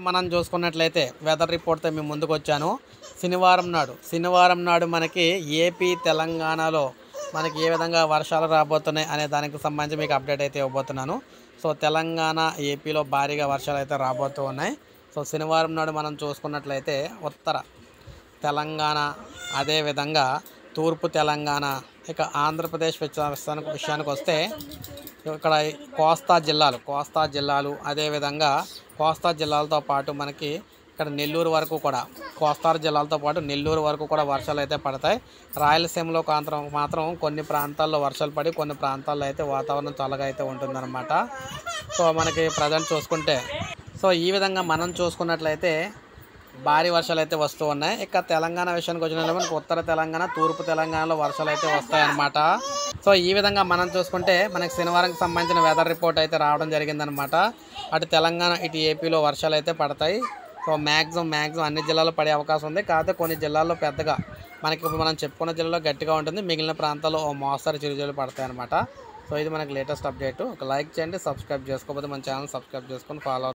మనం చూసుకున్నట్లయితే వెదర్ రిపోర్ట్తో మేము ముందుకు వచ్చాను. శనివారం నాడు మనకి ఏపీ తెలంగాణలో మనకి ఏ విధంగా వర్షాలు రాబోతున్నాయి అనే దానికి సంబంధించి మీకు అప్డేట్ అయితే ఇవ్వబోతున్నాను. సో తెలంగాణ ఏపీలో భారీగా వర్షాలు అయితే రాబోతూ ఉన్నాయి. సో శనివారం నాడు మనం చూసుకున్నట్లయితే ఉత్తర తెలంగాణ, అదేవిధంగా తూర్పు తెలంగాణ, ఇక ఆంధ్రప్రదేశ్ విషయానికి వస్తే ఇక్కడ కోస్తా జిల్లాలు అదేవిధంగా కోస్తా జిల్లాలతో పాటు మనకి ఇక్కడ నెల్లూరు వరకు కూడా కోస్తా జిల్లాలతో పాటు నెల్లూరు వరకు కూడా వర్షాలు అయితే పడతాయి. రాయలసీమలో మాత్రం కొన్ని ప్రాంతాల్లో వర్షాలు పడి కొన్ని ప్రాంతాల్లో అయితే వాతావరణం చల్లగా అయితే ఉంటుందన్నమాట. సో మనకి ప్రజెంట్ చూసుకుంటే ఈ విధంగా మనం చూసుకున్నట్లయితే భారీ వర్షాలు అయితే వస్తూ ఉన్నాయి. ఇక తెలంగాణ విషయానికి వచ్చినట్లయితే మనకు ఉత్తర తెలంగాణ, తూర్పు తెలంగాణలో వర్షాలు అయితే వస్తాయన్నమాట. సో ఈ విధంగా మనం చూసుకుంటే మనకి శనివారంకి సంబంధించిన వెదర్ రిపోర్ట్ అయితే రావడం జరిగిందనమాట. అటు తెలంగాణ ఇటు ఏపీలో వర్షాలు అయితే పడతాయి. సో మ్యాక్సిమం అన్ని జిల్లాల్లో పడే అవకాశం ఉంది. కాకపోతే కొన్ని జిల్లాల్లో పెద్దగా మనకి ఇప్పుడు మనం చెప్పుకున్న జిల్లాలో గట్టిగా ఉంటుంది, మిగిలిన ప్రాంతాల్లో మోస్తరు చిరుజల్లు పడతాయి అనమాట. సో ఇది మనకి లేటెస్ట్ అప్డేట్. ఒక లైక్ చేయండి, సబ్స్క్రైబ్ చేసుకోకపోతే మన ఛానల్ సబ్స్క్రైబ్ చేసుకొని ఫాలో